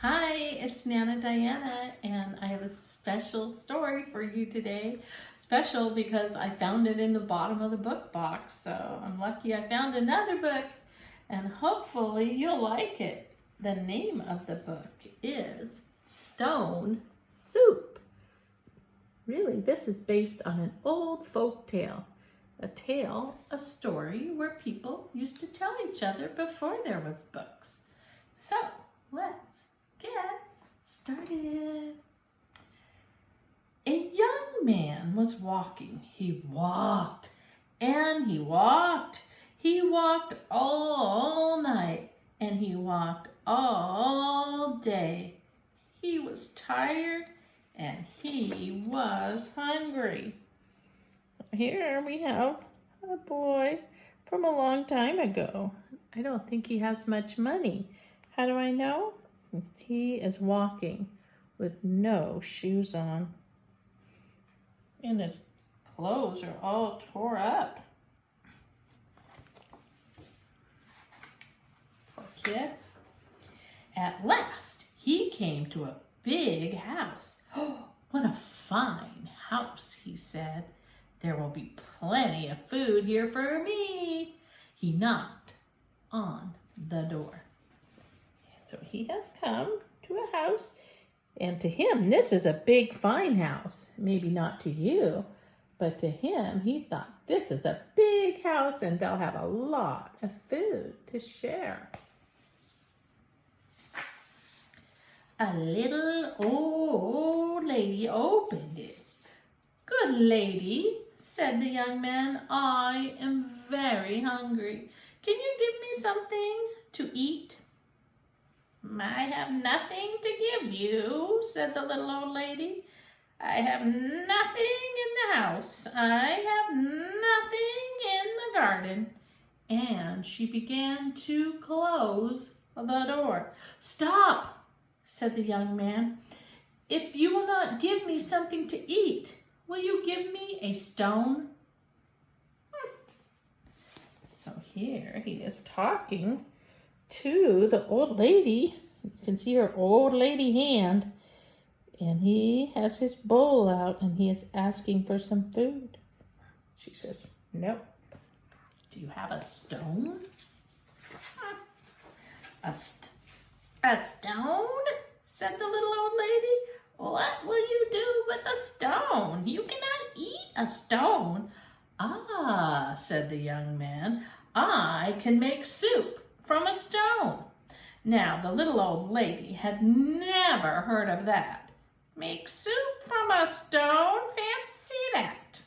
Hi, it's Nana Diana, and I have a special story for you today. Special because I found it in the bottom of the book box, so I'm lucky I found another book, and hopefully you'll like it. The name of the book is Stone Soup. Really, this is based on an old folk tale. A story where people used to tell each other before there was books. So, let's get started. A young man was walking. He walked and he walked. He walked all night and he walked all day. He was tired and he was hungry. Here we have a boy from a long time ago. I don't think he has much money. How do I know? He is walking with no shoes on. And his clothes are all tore up. Poor kid. At last, he came to a big house. Oh, what a fine house, he said. There will be plenty of food here for me. He knocked on the door. So he has come to a house, and to him, this is a big, fine house. Maybe not to you, but to him, he thought this is a big house and they'll have a lot of food to share. A little old lady opened it. Good lady, said the young man, I am very hungry. Can you give me something to eat? I have nothing to give you, said the little old lady. I have nothing in the house. I have nothing in the garden. And she began to close the door. Stop, said the young man. If you will not give me something to eat, will you give me a stone? So here he is talking to the old lady. You can see her old lady hand. And he has his bowl out and he is asking for some food. She says, nope. Do you have a stone? A stone? Said the little old lady. What will you do with a stone? You cannot eat a stone. Ah, said the young man, I can make soup from a stone. Now, the little old lady had never heard of that. Make soup from a stone? Fancy that.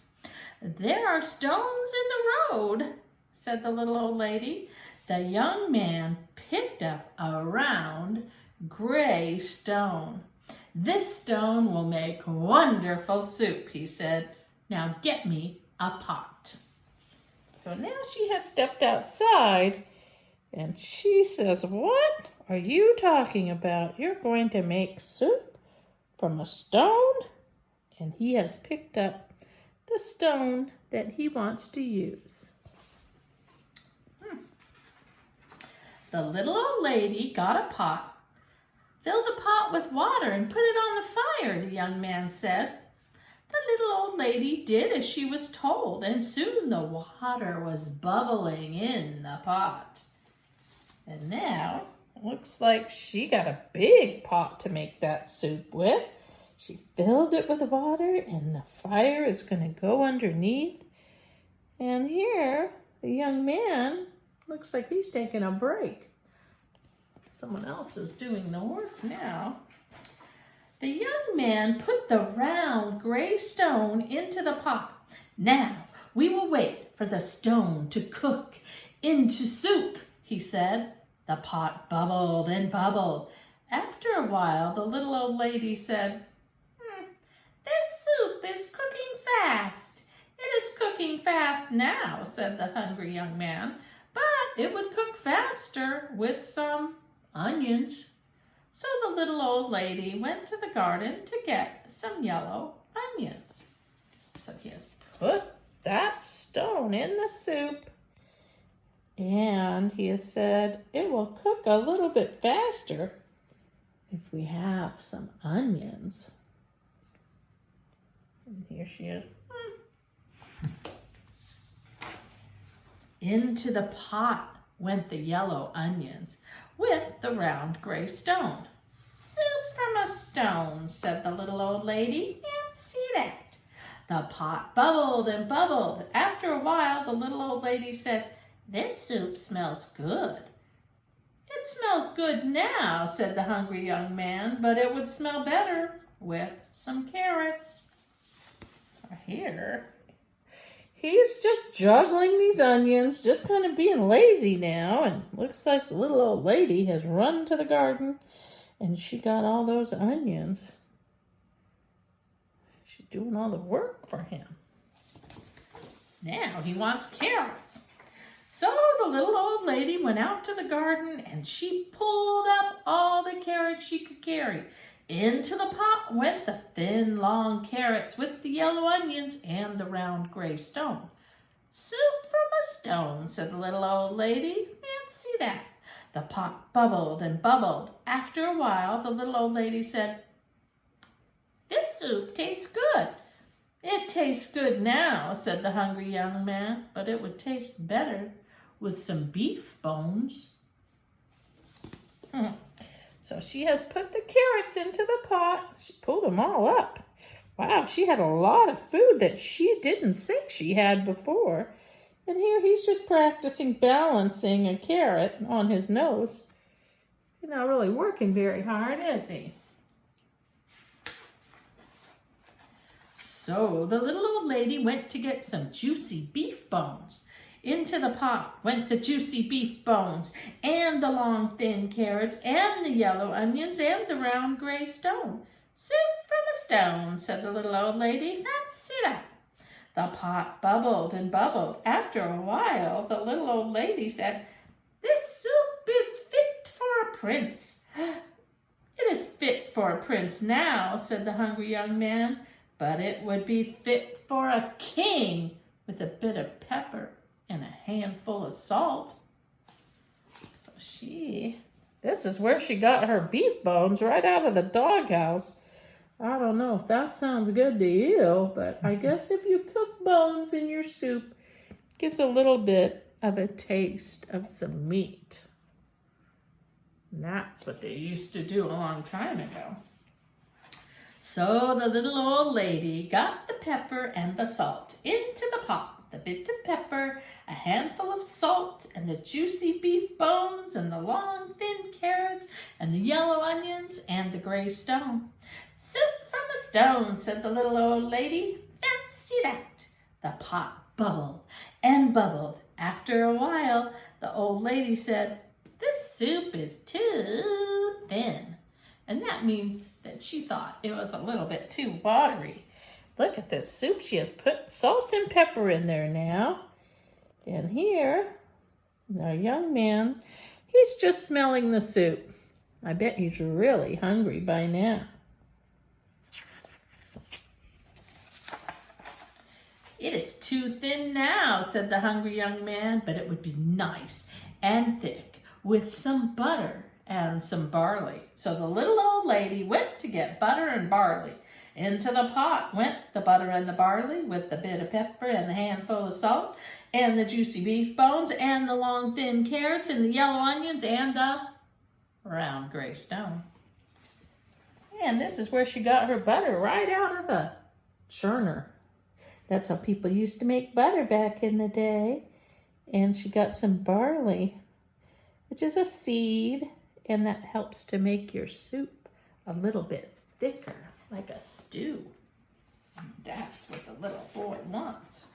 There are stones in the road, said the little old lady. The young man picked up a round gray stone. This stone will make wonderful soup, he said. Now get me a pot. So now she has stepped outside and she says, what are you talking about? You're going to make soup from a stone? And he has picked up the stone that he wants to use. The little old lady got a pot, filled the pot with water and put it on the fire, the young man said. The little old lady did as she was told, and soon the water was bubbling in the pot. And now, it looks like she got a big pot to make that soup with. She filled it with water, and the fire is going to go underneath. And here, the young man looks like he's taking a break. Someone else is doing the work now. The young man put the round gray stone into the pot. Now, we will wait for the stone to cook into soup, he said. The pot bubbled and bubbled. After a while, the little old lady said, this soup is cooking fast. It is cooking fast now, said the hungry young man, but it would cook faster with some onions. So the little old lady went to the garden to get some yellow onions. So he has put that stone in the soup. And he has said it will cook a little bit faster if we have some onions. And here she is. Into the pot went the yellow onions with the round gray stone. Soup from a stone, said the little old lady. Fancy that. The pot bubbled and bubbled. After a while, the little old lady said, this soup smells good. It smells good now, said the hungry young man, but it would smell better with some carrots. Here, he's just juggling these onions, just kind of being lazy now, and looks like the little old lady has run to the garden, and she got all those onions. She's doing all the work for him. Now he wants carrots. So the little old lady went out to the garden and she pulled up all the carrots she could carry. Into the pot went the thin, long carrots with the yellow onions and the round gray stone. Soup from a stone, said the little old lady. Fancy that. The pot bubbled and bubbled. After a while, the little old lady said, this soup tastes good. It tastes good now, said the hungry young man, but it would taste better with some beef bones. So she has put the carrots into the pot. She pulled them all up. Wow, she had a lot of food that she didn't think she had before. And here he's just practicing balancing a carrot on his nose. He's not really working very hard, is he? So the little old lady went to get some juicy beef bones. Into the pot went the juicy beef bones and the long thin carrots and the yellow onions and the round gray stone. Soup from a stone, said the little old lady. Fancy that. The pot bubbled and bubbled. After a while, the little old lady said, this soup is fit for a prince. It is fit for a prince now, said the hungry young man, but it would be fit for a king with a bit of pepper and a handful of salt. So this is where she got her beef bones, right out of the doghouse. I don't know if that sounds good to you, but I guess if you cook bones in your soup, it gives a little bit of a taste of some meat. And that's what they used to do a long time ago. So the little old lady got the pepper and the salt into the pot. The bit of pepper, a handful of salt, and the juicy beef bones, and the long thin carrots, and the yellow onions, and the gray stone. Soup from a stone, said the little old lady. Fancy that. The pot bubbled and bubbled. After a while, the old lady said, this soup is too thin. And that means that she thought it was a little bit too watery. Look at this soup. She has put salt and pepper in there now. And here, our young man, he's just smelling the soup. I bet he's really hungry by now. It is too thin now, said the hungry young man, but it would be nice and thick with some butter and some barley. So the little old lady went to get butter and barley. Into the pot went the butter and the barley with the bit of pepper and the handful of salt and the juicy beef bones and the long thin carrots and the yellow onions and the round gray stone. And this is where she got her butter, right out of the churner. That's how people used to make butter back in the day. And she got some barley, which is a seed, and that helps to make your soup a little bit thicker, like a stew. And that's what the little boy wants.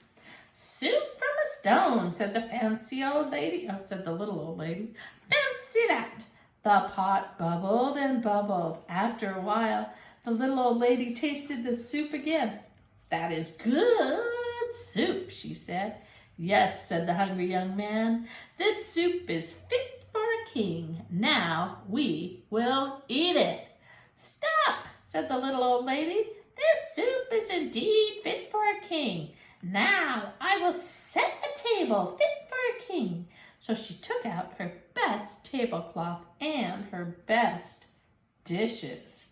Soup from a stone, said the fancy old lady. Oh, said the little old lady. Fancy that. The pot bubbled and bubbled. After a while, the little old lady tasted the soup again. That is good soup, she said. Yes, said the hungry young man. This soup is fit for a king. Now we will eat it. Stop, said the little old lady. This soup is indeed fit for a king. Now I will set a table fit for a king. So she took out her best tablecloth and her best dishes.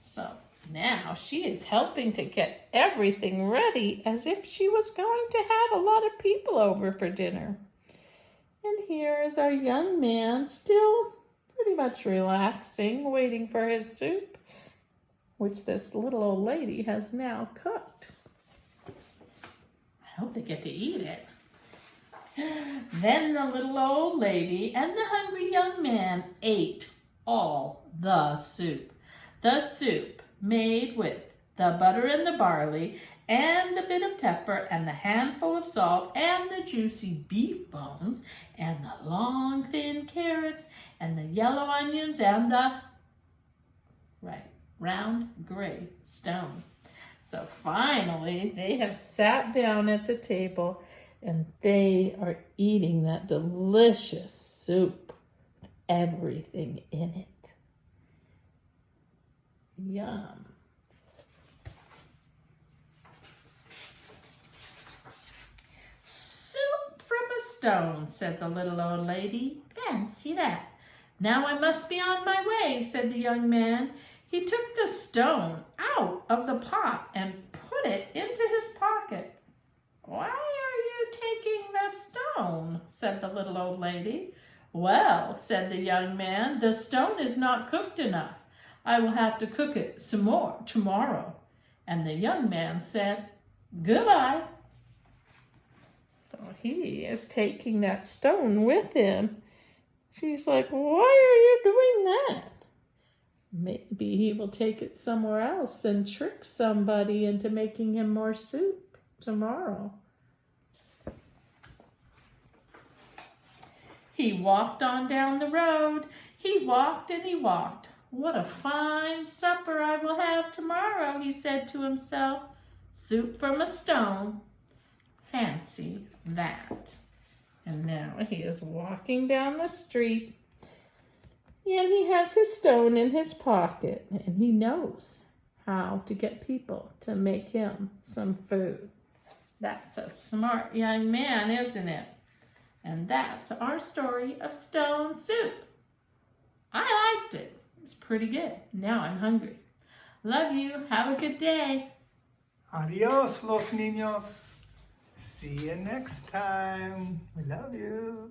So now she is helping to get everything ready as if she was going to have a lot of people over for dinner. And here is our young man still pretty much relaxing, waiting for his soup, which this little old lady has now cooked. I hope they get to eat it. Then the little old lady and the hungry young man ate all the soup. The soup made with the butter and the barley and the bit of pepper and the handful of salt and the juicy beef bones and the long thin carrots and the yellow onions and the round gray stone. So finally they have sat down at the table and they are eating that delicious soup with everything in it. Yum. Soup from a stone, said the little old lady. Fancy that. Now I must be on my way, said the young man. He took the stone out of the pot and put it into his pocket. Why are you taking the stone? Said the little old lady. Well, said the young man, the stone is not cooked enough. I will have to cook it some more tomorrow. And the young man said, goodbye. So he is taking that stone with him. She's like, why are you doing that? Maybe he will take it somewhere else and trick somebody into making him more soup tomorrow. He walked on down the road. He walked and he walked. What a fine supper I will have tomorrow, he said to himself. Soup from a stone. Fancy that. And now he is walking down the street. And he has his stone in his pocket. And he knows how to get people to make him some food. That's a smart young man, isn't it? And that's our story of stone soup. I liked it. It's pretty good. Now I'm hungry. Love you. Have a good day. Adios, los niños. See you next time. We love you.